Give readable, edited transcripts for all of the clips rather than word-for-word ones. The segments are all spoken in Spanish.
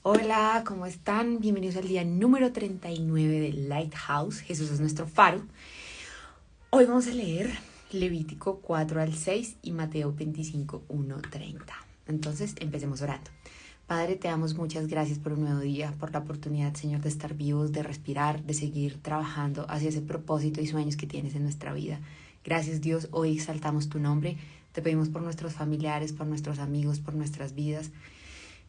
Hola, ¿cómo están? Bienvenidos al día número 39 de Lighthouse. Jesús es nuestro faro. Hoy vamos a leer Levítico 4 al 6 y Mateo 25, 1-30. Entonces, empecemos orando. Padre, te damos muchas gracias por un nuevo día, por la oportunidad, Señor, de estar vivos, de respirar, de seguir trabajando hacia ese propósito y sueños que tienes en nuestra vida. Gracias, Dios. Hoy exaltamos tu nombre. Te pedimos por nuestros familiares, por nuestros amigos, por nuestras vidas.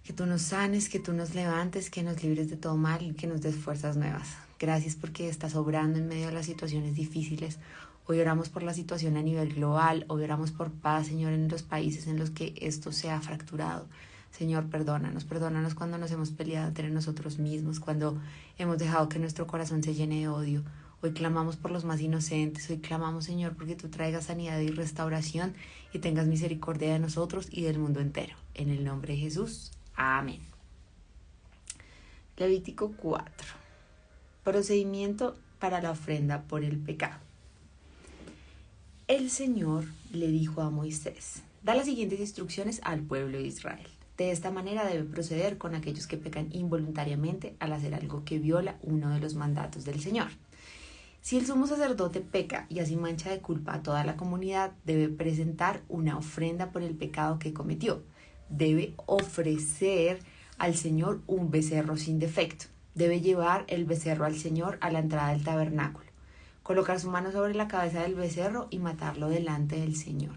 Que tú nos sanes, que tú nos levantes, que nos libres de todo mal y que nos des fuerzas nuevas. Gracias porque estás obrando en medio de las situaciones difíciles. Hoy oramos por la situación a nivel global, hoy oramos por paz, Señor, en los países en los que esto se ha fracturado. Señor, perdónanos cuando nos hemos peleado entre nosotros mismos, cuando hemos dejado que nuestro corazón se llene de odio. Hoy clamamos por los más inocentes, hoy clamamos, Señor, porque tú traigas sanidad y restauración y tengas misericordia de nosotros y del mundo entero. En el nombre de Jesús. Amén. Levítico 4. Procedimiento para la ofrenda por el pecado. El Señor le dijo a Moisés: da las siguientes instrucciones al pueblo de Israel. De esta manera debe proceder con aquellos que pecan involuntariamente al hacer algo que viola uno de los mandatos del Señor. Si el sumo sacerdote peca y así mancha de culpa a toda la comunidad, debe presentar una ofrenda por el pecado que cometió. Debe ofrecer al Señor un becerro sin defecto. Debe llevar el becerro al Señor a la entrada del tabernáculo, colocar su mano sobre la cabeza del becerro y matarlo delante del Señor.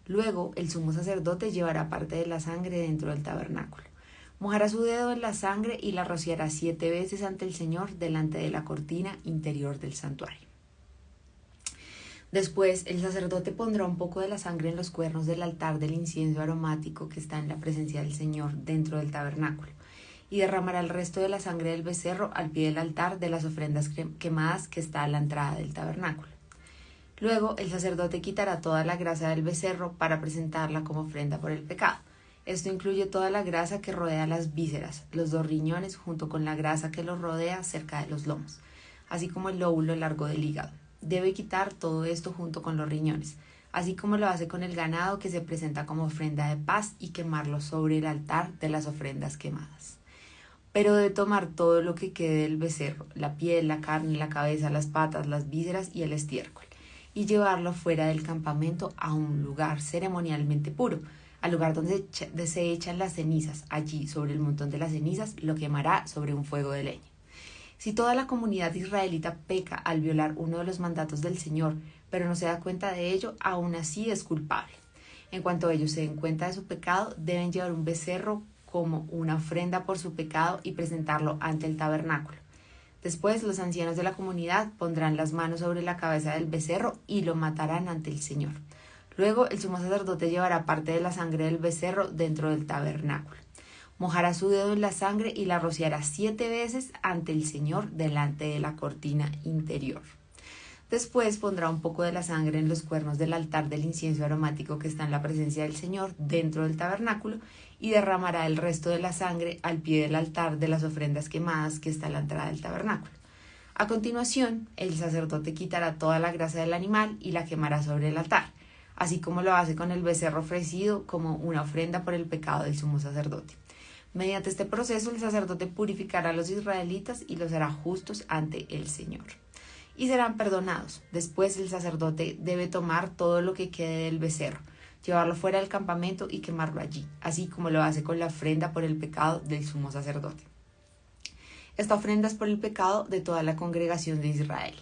Luego el sumo sacerdote llevará parte de la sangre dentro del tabernáculo. Mojará su dedo en la sangre y la rociará 7 veces ante el Señor delante de la cortina interior del santuario. Después el sacerdote pondrá un poco de la sangre en los cuernos del altar del incienso aromático que está en la presencia del Señor dentro del tabernáculo, y derramará el resto de la sangre del becerro al pie del altar de las ofrendas quemadas que está a la entrada del tabernáculo. Luego el sacerdote quitará toda la grasa del becerro para presentarla como ofrenda por el pecado. Esto incluye toda la grasa que rodea las vísceras, los 2 riñones junto con la grasa que los rodea cerca de los lomos, así como el lóbulo largo del hígado. Debe quitar todo esto junto con los riñones, así como lo hace con el ganado que se presenta como ofrenda de paz, y quemarlo sobre el altar de las ofrendas quemadas. Pero debe tomar todo lo que quede del becerro, la piel, la carne, la cabeza, las patas, las vísceras y el estiércol, y llevarlo fuera del campamento a un lugar ceremonialmente puro, al lugar donde se echan las cenizas. Allí, sobre el montón de las cenizas, lo quemará sobre un fuego de leña. Si toda la comunidad israelita peca al violar uno de los mandatos del Señor, pero no se da cuenta de ello, aún así es culpable. En cuanto ellos se den cuenta de su pecado, deben llevar un becerro como una ofrenda por su pecado y presentarlo ante el tabernáculo. Después los ancianos de la comunidad pondrán las manos sobre la cabeza del becerro y lo matarán ante el Señor. Luego el sumo sacerdote llevará parte de la sangre del becerro dentro del tabernáculo. Mojará su dedo en la sangre y la rociará 7 veces ante el Señor delante de la cortina interior. Después pondrá un poco de la sangre en los cuernos del altar del incienso aromático que está en la presencia del Señor dentro del tabernáculo, y derramará el resto de la sangre al pie del altar de las ofrendas quemadas que está a la entrada del tabernáculo. A continuación, el sacerdote quitará toda la grasa del animal y la quemará sobre el altar, así como lo hace con el becerro ofrecido como una ofrenda por el pecado del sumo sacerdote. Mediante este proceso, el sacerdote purificará a los israelitas y los hará justos ante el Señor, y serán perdonados. Después el sacerdote debe tomar todo lo que quede del becerro, llevarlo fuera del campamento y quemarlo allí, así como lo hace con la ofrenda por el pecado del sumo sacerdote. Esta ofrenda es por el pecado de toda la congregación de Israel.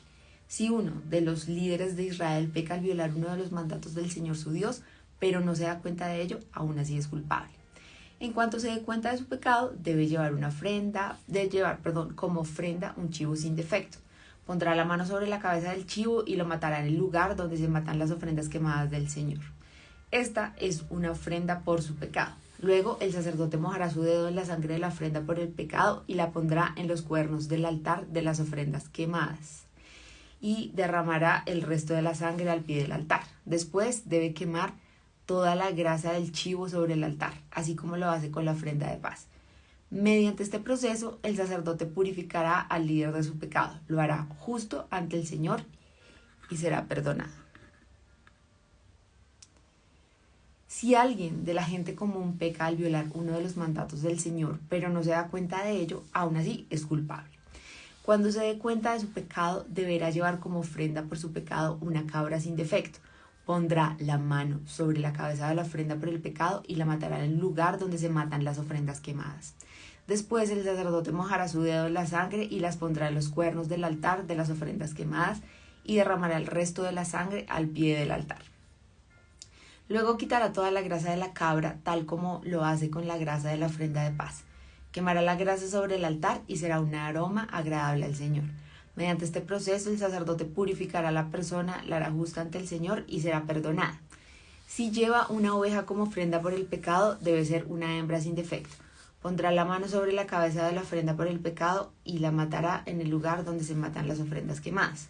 Si uno de los líderes de Israel peca al violar uno de los mandatos del Señor su Dios, pero no se da cuenta de ello, aún así es culpable. En cuanto se dé cuenta de su pecado, debe llevar como ofrenda un chivo sin defecto. Pondrá la mano sobre la cabeza del chivo y lo matará en el lugar donde se matan las ofrendas quemadas del Señor. Esta es una ofrenda por su pecado. Luego el sacerdote mojará su dedo en la sangre de la ofrenda por el pecado y la pondrá en los cuernos del altar de las ofrendas quemadas, y derramará el resto de la sangre al pie del altar. Después debe quemar toda la grasa del chivo sobre el altar, así como lo hace con la ofrenda de paz. Mediante este proceso, el sacerdote purificará al líder de su pecado, lo hará justo ante el Señor y será perdonado. Si alguien de la gente común peca al violar uno de los mandatos del Señor, pero no se da cuenta de ello, aún así es culpable. Cuando se dé cuenta de su pecado, deberá llevar como ofrenda por su pecado una cabra sin defecto. Pondrá la mano sobre la cabeza de la ofrenda por el pecado y la matará en el lugar donde se matan las ofrendas quemadas. Después el sacerdote mojará su dedo en la sangre y las pondrá en los cuernos del altar de las ofrendas quemadas y derramará el resto de la sangre al pie del altar. Luego quitará toda la grasa de la cabra, tal como lo hace con la grasa de la ofrenda de paz. Quemará la grasa sobre el altar y será un aroma agradable al Señor. Mediante este proceso, el sacerdote purificará a la persona, la hará justa ante el Señor y será perdonada. Si lleva una oveja como ofrenda por el pecado, debe ser una hembra sin defecto. Pondrá la mano sobre la cabeza de la ofrenda por el pecado y la matará en el lugar donde se matan las ofrendas quemadas.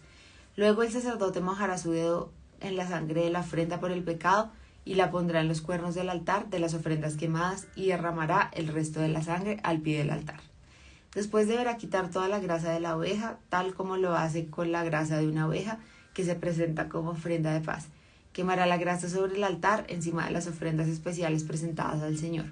Luego el sacerdote mojará su dedo en la sangre de la ofrenda por el pecado y la pondrá en los cuernos del altar de las ofrendas quemadas y derramará el resto de la sangre al pie del altar. Después deberá quitar toda la grasa de la oveja, tal como lo hace con la grasa de una oveja que se presenta como ofrenda de paz. Quemará la grasa sobre el altar encima de las ofrendas especiales presentadas al Señor.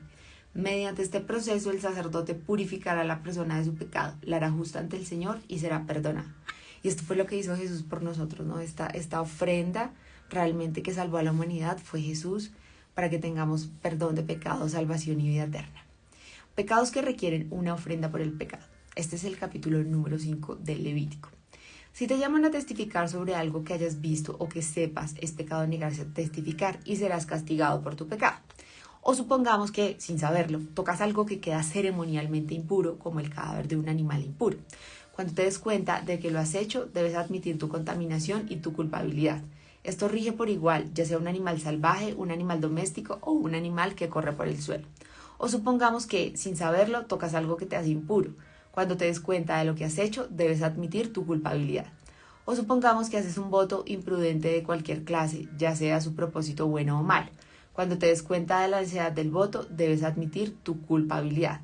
Mediante este proceso el sacerdote purificará a la persona de su pecado, la hará justa ante el Señor y será perdonada. Y esto fue lo que hizo Jesús por nosotros, ¿no? Esta ofrenda realmente que salvó a la humanidad fue Jesús para que tengamos perdón de pecados, salvación y vida eterna. Pecados que requieren una ofrenda por el pecado. Este es el capítulo número 5 del Levítico. Si te llaman a testificar sobre algo que hayas visto o que sepas, es pecado negarse a testificar y serás castigado por tu pecado. O supongamos que, sin saberlo, tocas algo que queda ceremonialmente impuro, como el cadáver de un animal impuro. Cuando te des cuenta de que lo has hecho, debes admitir tu contaminación y tu culpabilidad. Esto rige por igual, ya sea un animal salvaje, un animal doméstico o un animal que corre por el suelo. O supongamos que, sin saberlo, tocas algo que te hace impuro. Cuando te des cuenta de lo que has hecho, debes admitir tu culpabilidad. O supongamos que haces un voto imprudente de cualquier clase, ya sea su propósito bueno o malo. Cuando te des cuenta de la necesidad del voto, debes admitir tu culpabilidad.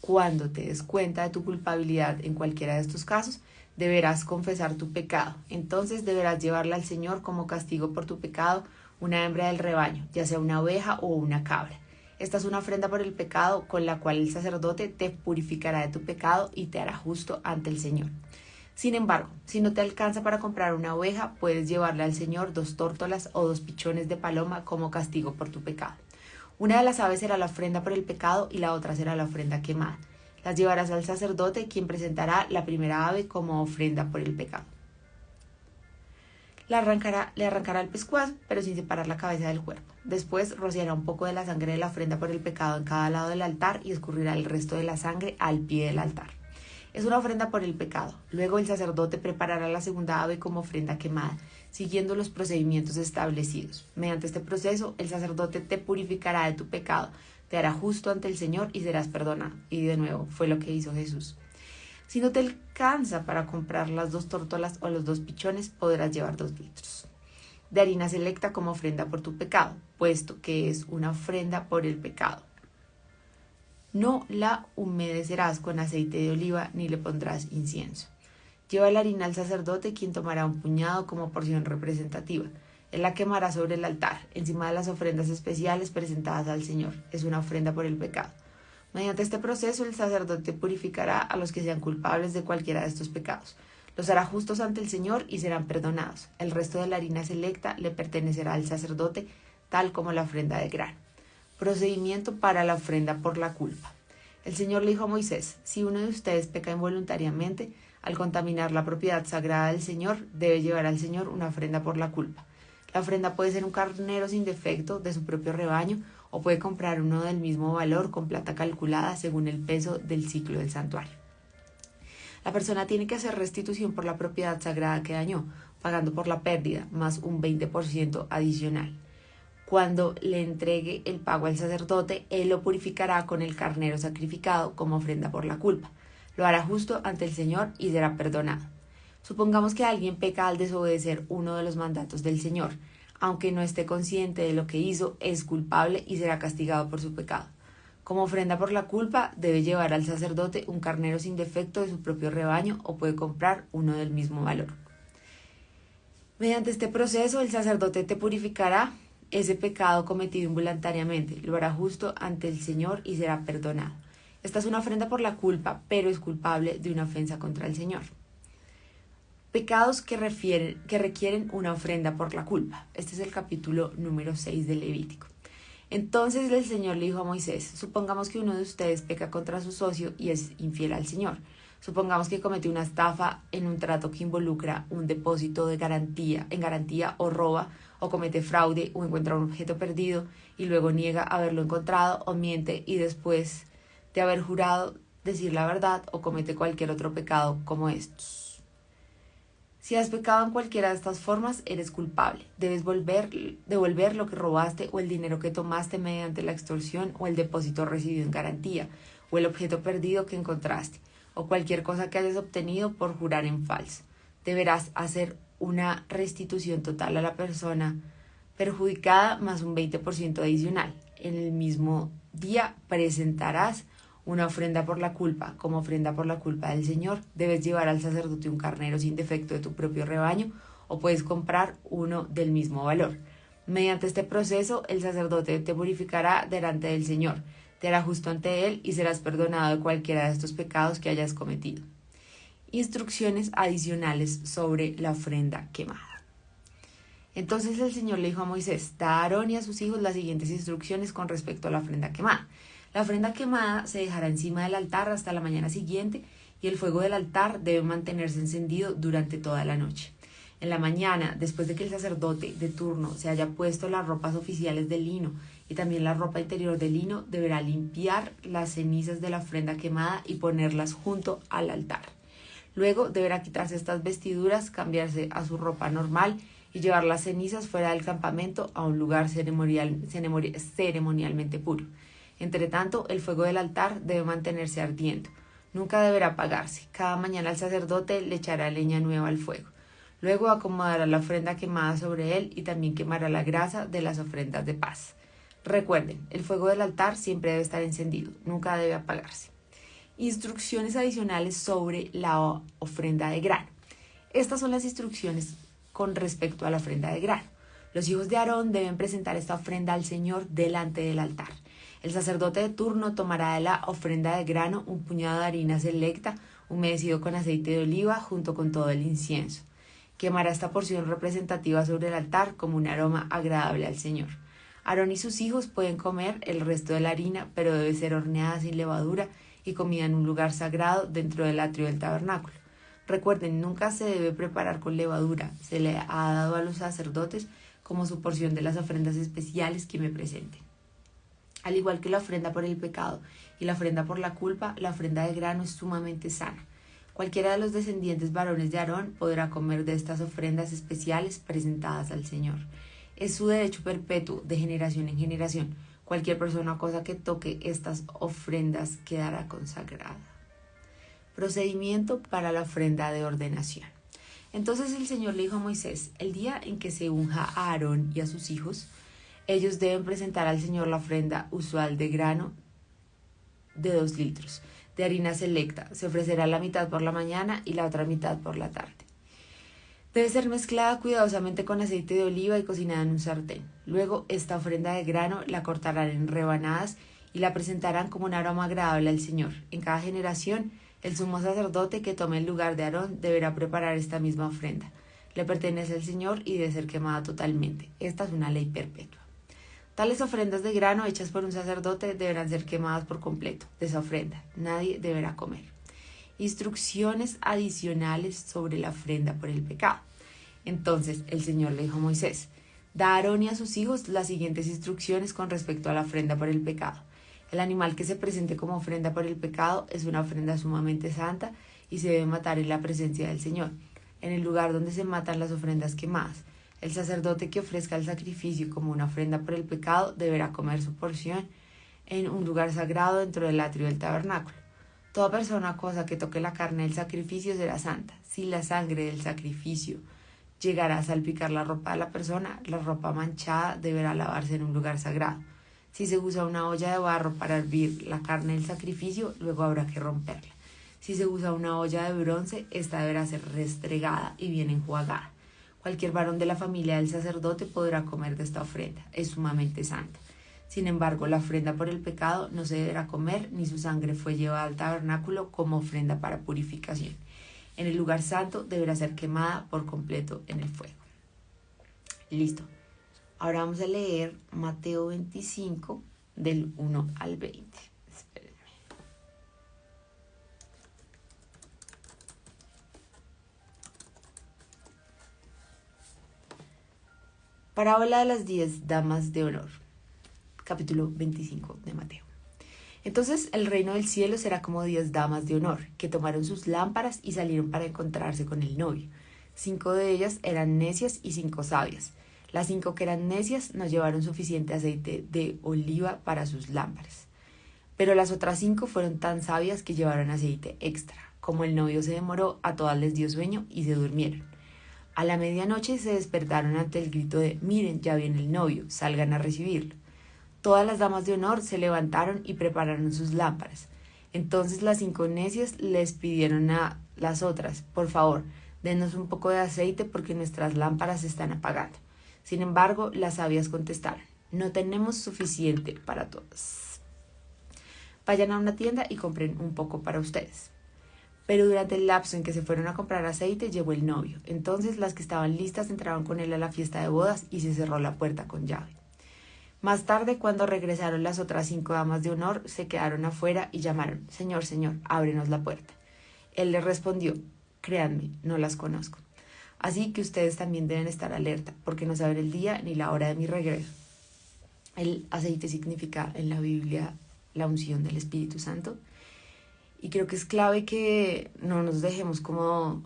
Cuando te des cuenta de tu culpabilidad en cualquiera de estos casos, deberás confesar tu pecado. Entonces deberás llevarle al Señor como castigo por tu pecado una hembra del rebaño, ya sea una oveja o una cabra. Esta es una ofrenda por el pecado con la cual el sacerdote te purificará de tu pecado y te hará justo ante el Señor. Sin embargo, si no te alcanza para comprar una oveja, puedes llevarle al Señor 2 tórtolas o 2 pichones de paloma como castigo por tu pecado. Una de las aves será la ofrenda por el pecado y la otra será la ofrenda quemada. Las llevarás al sacerdote, quien presentará la primera ave como ofrenda por el pecado. Le arrancará el pescuezo, pero sin separar la cabeza del cuerpo. Después rociará un poco de la sangre de la ofrenda por el pecado en cada lado del altar y escurrirá el resto de la sangre al pie del altar. Es una ofrenda por el pecado. Luego el sacerdote preparará la segunda ave como ofrenda quemada, siguiendo los procedimientos establecidos. Mediante este proceso, el sacerdote te purificará de tu pecado, te hará justo ante el Señor y serás perdonado. Y de nuevo, fue lo que hizo Jesús. Si no te alcanza para comprar las 2 tórtolas o los 2 pichones, podrás llevar 2 litros de harina selecta como ofrenda por tu pecado, puesto que es una ofrenda por el pecado. No la humedecerás con aceite de oliva ni le pondrás incienso. Lleva la harina al sacerdote, quien tomará un puñado como porción representativa. Él la quemará sobre el altar, encima de las ofrendas especiales presentadas al Señor. Es una ofrenda por el pecado. Mediante este proceso, el sacerdote purificará a los que sean culpables de cualquiera de estos pecados. Los hará justos ante el Señor y serán perdonados. El resto de la harina selecta le pertenecerá al sacerdote, tal como la ofrenda de grano. Procedimiento para la ofrenda por la culpa. El Señor le dijo a Moisés: si uno de ustedes peca involuntariamente, al contaminar la propiedad sagrada del Señor, debe llevar al Señor una ofrenda por la culpa. La ofrenda puede ser un carnero sin defecto de su propio rebaño, o puede comprar uno del mismo valor con plata calculada según el peso del ciclo del santuario. La persona tiene que hacer restitución por la propiedad sagrada que dañó, pagando por la pérdida más un 20% adicional. Cuando le entregue el pago al sacerdote, él lo purificará con el carnero sacrificado como ofrenda por la culpa. Lo hará justo ante el Señor y será perdonado. Supongamos que alguien peca al desobedecer uno de los mandatos del Señor. Aunque no esté consciente de lo que hizo, es culpable y será castigado por su pecado. Como ofrenda por la culpa, debe llevar al sacerdote un carnero sin defecto de su propio rebaño o puede comprar uno del mismo valor. Mediante este proceso, el sacerdote te purificará ese pecado cometido involuntariamente, lo hará justo ante el Señor y será perdonado. Esta es una ofrenda por la culpa, pero es culpable de una ofensa contra el Señor. Pecados que requieren una ofrenda por la culpa. Este es el capítulo número 6 del Levítico. Entonces el Señor le dijo a Moisés: supongamos que uno de ustedes peca contra su socio y es infiel al Señor. Supongamos que cometió una estafa en un trato que involucra un depósito de garantía o roba, o comete fraude o encuentra un objeto perdido y luego niega haberlo encontrado, o miente y después de haber jurado decir la verdad, o comete cualquier otro pecado como estos. Si has pecado en cualquiera de estas formas, eres culpable. Debes devolver lo que robaste, o el dinero que tomaste mediante la extorsión, o el depósito recibido en garantía, o el objeto perdido que encontraste, o cualquier cosa que hayas obtenido por jurar en falso. Deberás hacer una restitución total a la persona perjudicada más un 20% adicional. En el mismo día presentarás una ofrenda por la culpa. Como ofrenda por la culpa del Señor, debes llevar al sacerdote un carnero sin defecto de tu propio rebaño, o puedes comprar uno del mismo valor. Mediante este proceso, el sacerdote te purificará delante del Señor, te hará justo ante él y serás perdonado de cualquiera de estos pecados que hayas cometido. Instrucciones adicionales sobre la ofrenda quemada. Entonces el Señor le dijo a Moisés: da a Aarón y a sus hijos las siguientes instrucciones con respecto a la ofrenda quemada. La ofrenda quemada se dejará encima del altar hasta la mañana siguiente, y el fuego del altar debe mantenerse encendido durante toda la noche. En la mañana, después de que el sacerdote de turno se haya puesto las ropas oficiales de lino y también la ropa interior de lino, deberá limpiar las cenizas de la ofrenda quemada y ponerlas junto al altar. Luego deberá quitarse estas vestiduras, cambiarse a su ropa normal y llevar las cenizas fuera del campamento a un lugar ceremonialmente puro. Entre tanto, el fuego del altar debe mantenerse ardiendo. Nunca deberá apagarse. Cada mañana el sacerdote le echará leña nueva al fuego. Luego acomodará la ofrenda quemada sobre él y también quemará la grasa de las ofrendas de paz. Recuerden, el fuego del altar siempre debe estar encendido, nunca debe apagarse. Instrucciones adicionales sobre la ofrenda de grano. Estas son las instrucciones con respecto a la ofrenda de grano. Los hijos de Aarón deben presentar esta ofrenda al Señor delante del altar. El sacerdote de turno tomará de la ofrenda de grano un puñado de harina selecta, humedecido con aceite de oliva, junto con todo el incienso. Quemará esta porción representativa sobre el altar como un aroma agradable al Señor. Aarón y sus hijos pueden comer el resto de la harina, pero debe ser horneada sin levadura y comida en un lugar sagrado dentro del atrio del tabernáculo. Recuerden, nunca se debe preparar con levadura. Se le ha dado a los sacerdotes como su porción de las ofrendas especiales que me presenten. Al igual que la ofrenda por el pecado y la ofrenda por la culpa, la ofrenda de grano es sumamente sana. Cualquiera de los descendientes varones de Aarón podrá comer de estas ofrendas especiales presentadas al Señor. Es su derecho perpetuo de generación en generación. Cualquier persona o cosa que toque estas ofrendas quedará consagrada. Procedimiento para la ofrenda de ordenación. Entonces el Señor le dijo a Moisés: el día en que se unja a Aarón y a sus hijos, ellos deben presentar al Señor la ofrenda usual de grano de 2 litros de harina selecta. Se ofrecerá la mitad por la mañana y la otra mitad por la tarde. Debe ser mezclada cuidadosamente con aceite de oliva y cocinada en un sartén. Luego, esta ofrenda de grano la cortarán en rebanadas y la presentarán como un aroma agradable al Señor. En cada generación, el sumo sacerdote que tome el lugar de Aarón deberá preparar esta misma ofrenda. Le pertenece al Señor y debe ser quemada totalmente. Esta es una ley perpetua. Tales ofrendas de grano hechas por un sacerdote deberán ser quemadas por completo de esa ofrenda. Nadie deberá comer. Instrucciones adicionales sobre la ofrenda por el pecado. Entonces el Señor le dijo a Moisés: da a Aarón y a sus hijos las siguientes instrucciones con respecto a la ofrenda por el pecado. El animal que se presente como ofrenda por el pecado es una ofrenda sumamente santa y se debe matar en la presencia del Señor, en el lugar donde se matan las ofrendas quemadas. El sacerdote que ofrezca el sacrificio como una ofrenda por el pecado deberá comer su porción en un lugar sagrado dentro del atrio del tabernáculo. Toda persona o cosa que toque la carne del sacrificio será santa. Si la sangre del sacrificio llegara a salpicar la ropa de la persona, la ropa manchada deberá lavarse en un lugar sagrado. Si se usa una olla de barro para hervir la carne del sacrificio, luego habrá que romperla. Si se usa una olla de bronce, esta deberá ser restregada y bien enjuagada. Cualquier varón de la familia del sacerdote podrá comer de esta ofrenda, es sumamente santa. Sin embargo, la ofrenda por el pecado no se deberá comer, ni su sangre fue llevada al tabernáculo como ofrenda para purificación. En el lugar santo deberá ser quemada por completo en el fuego. Listo. Ahora vamos a leer Mateo 25 del 1 al 20. Espérenme. Parábola de las 10 damas de honor. Capítulo 25 de Mateo. Entonces el reino del cielo será como 10 damas de honor, que tomaron sus lámparas y salieron para encontrarse con el novio. 5 de ellas eran necias y 5 sabias. Las 5 que eran necias no llevaron suficiente aceite de oliva para sus lámparas. Pero las otras 5 fueron tan sabias que llevaron aceite extra. Como el novio se demoró, a todas les dio sueño y se durmieron. A la medianoche se despertaron ante el grito de «Miren, ya viene el novio, salgan a recibirlo». Todas las damas de honor se levantaron y prepararon sus lámparas. Entonces las 5 necias les pidieron a las otras, «Por favor, denos un poco de aceite porque nuestras lámparas se están apagando». Sin embargo, las sabias contestaron, «No tenemos suficiente para todas. Vayan a una tienda y compren un poco para ustedes». Pero durante el lapso en que se fueron a comprar aceite, llegó el novio. Entonces las que estaban listas entraron con él a la fiesta de bodas y se cerró la puerta con llave. Más tarde, cuando regresaron las otras 5 damas de honor, se quedaron afuera y llamaron, «Señor, señor, ábrenos la puerta». Él les respondió, «Créanme, no las conozco. Así que ustedes también deben estar alerta, porque no saben el día ni la hora de mi regreso». El aceite significa en la Biblia la unción del Espíritu Santo. Y creo que es clave que no nos dejemos como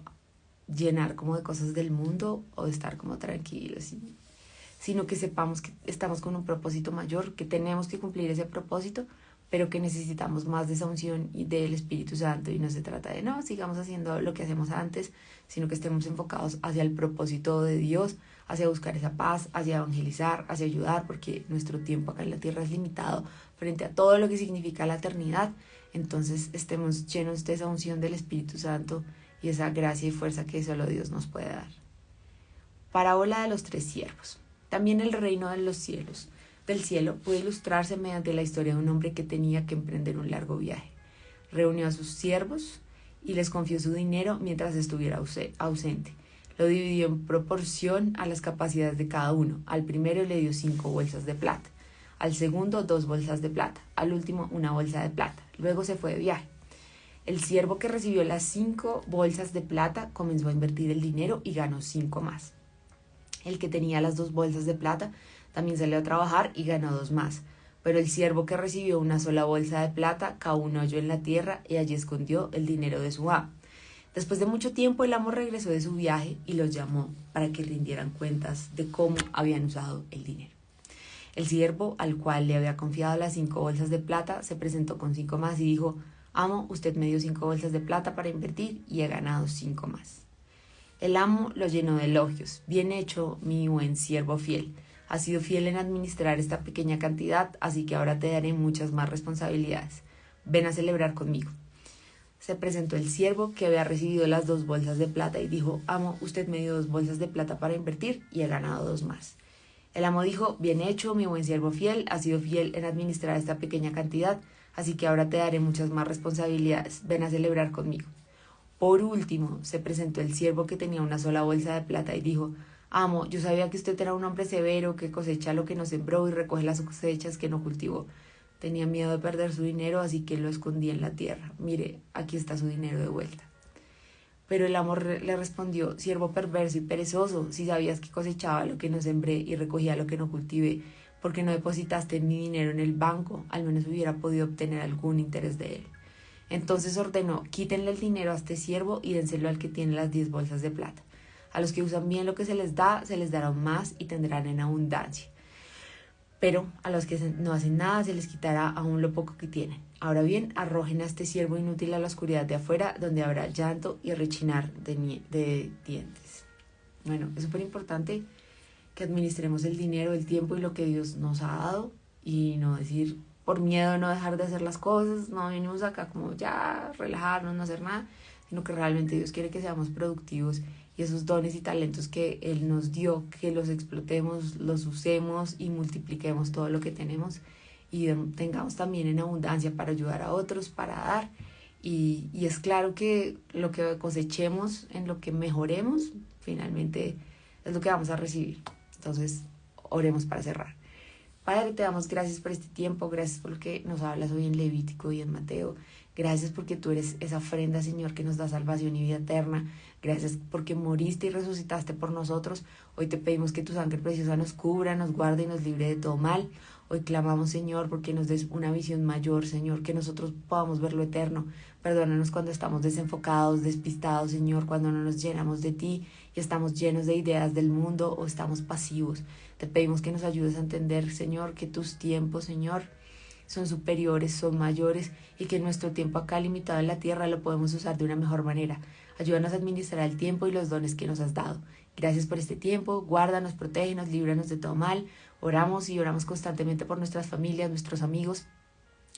llenar como de cosas del mundo o de estar como tranquilos, sino que sepamos que estamos con un propósito mayor, que tenemos que cumplir ese propósito, pero que necesitamos más de esa unción y del Espíritu Santo. Y no se trata de, no, sigamos haciendo lo que hacemos antes, sino que estemos enfocados hacia el propósito de Dios, hacia buscar esa paz, hacia evangelizar, hacia ayudar, porque nuestro tiempo acá en la tierra es limitado frente a todo lo que significa la eternidad. Entonces estemos llenos de esa unción del Espíritu Santo y esa gracia y fuerza que solo Dios nos puede dar. Parábola de los 3 siervos. También el reino de los cielos, del cielo, puede ilustrarse mediante la historia de un hombre que tenía que emprender un largo viaje. Reunió a sus siervos y les confió su dinero mientras estuviera ausente. Lo dividió en proporción a las capacidades de cada uno. Al primero le dio 5 bolsas de plata, al segundo 2 bolsas de plata, al último 1 bolsa de plata. Luego se fue de viaje. El siervo que recibió las 5 bolsas de plata comenzó a invertir el dinero y ganó 5 más. El que tenía las 2 bolsas de plata también salió a trabajar y ganó 2 más. Pero el siervo que recibió una sola bolsa de plata cavó un hoyo en la tierra y allí escondió el dinero de su amo. Después de mucho tiempo el amo regresó de su viaje y los llamó para que rindieran cuentas de cómo habían usado el dinero. El siervo, al cual le había confiado las 5 bolsas de plata, se presentó con 5 más y dijo, «Amo, usted me dio 5 bolsas de plata para invertir y he ganado 5 más». El amo lo llenó de elogios. «Bien hecho, mi buen siervo fiel. Has sido fiel en administrar esta pequeña cantidad, así que ahora te daré muchas más responsabilidades. Ven a celebrar conmigo». Se presentó el siervo que había recibido las 2 bolsas de plata y dijo, «Amo, usted me dio 2 bolsas de plata para invertir y he ganado 2 más». El amo dijo, «Bien hecho, mi buen siervo fiel, has sido fiel en administrar esta pequeña cantidad, así que ahora te daré muchas más responsabilidades. Ven a celebrar conmigo». Por último, se presentó el siervo que tenía una sola bolsa de plata y dijo, «Amo, yo sabía que usted era un hombre severo, que cosecha lo que no sembró y recoge las cosechas que no cultivó. Tenía miedo de perder su dinero, así que lo escondí en la tierra. Mire, aquí está su dinero de vuelta». Pero el amo le respondió, «Siervo perverso y perezoso, si sabías que cosechaba lo que no sembré y recogía lo que no cultivé, ¿por qué no depositaste mi dinero en el banco? Al menos hubiera podido obtener algún interés de él». Entonces ordenó, «Quítenle el dinero a este siervo y dénselo al que tiene las 10 bolsas de plata. A los que usan bien lo que se les dará aún más y tendrán en abundancia. Pero a los que no hacen nada se les quitará aún lo poco que tienen. Ahora bien, arrojen a este siervo inútil a la oscuridad de afuera, donde habrá llanto y rechinar de dientes». Bueno, es súper importante que administremos el dinero, el tiempo y lo que Dios nos ha dado y no decir, por miedo no dejar de hacer las cosas, no venimos acá como ya relajarnos, no hacer nada, sino que realmente Dios quiere que seamos productivos y esos dones y talentos que Él nos dio, que los explotemos, los usemos y multipliquemos todo lo que tenemos y tengamos también en abundancia para ayudar a otros, para dar. Y es claro que lo que cosechemos, en lo que mejoremos, finalmente es lo que vamos a recibir. Entonces, oremos para cerrar. Padre, te damos gracias por este tiempo, gracias por lo que nos hablas hoy en Levítico y en Mateo. Gracias porque tú eres esa ofrenda, Señor, que nos da salvación y vida eterna. Gracias porque moriste y resucitaste por nosotros. Hoy te pedimos que tu sangre preciosa nos cubra, nos guarde y nos libre de todo mal. Hoy clamamos, Señor, porque nos des una visión mayor, Señor, que nosotros podamos ver lo eterno. Perdónanos cuando estamos desenfocados, despistados, Señor, cuando no nos llenamos de ti y estamos llenos de ideas del mundo o estamos pasivos. Te pedimos que nos ayudes a entender, Señor, que tus tiempos, Señor, son superiores, son mayores y que nuestro tiempo acá limitado en la tierra lo podemos usar de una mejor manera. Ayúdanos a administrar el tiempo y los dones que nos has dado. Gracias por este tiempo, guárdanos, protégenos, líbranos de todo mal. Oramos y oramos constantemente por nuestras familias, nuestros amigos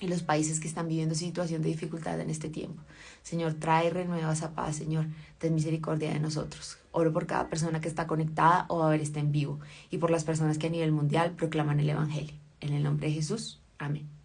y los países que están viviendo situación de dificultad en este tiempo. Señor, trae y renueva esa paz, Señor, ten misericordia de nosotros. Oro por cada persona que está conectada o a ver está en vivo y por las personas que a nivel mundial proclaman el Evangelio. En el nombre de Jesús, amén.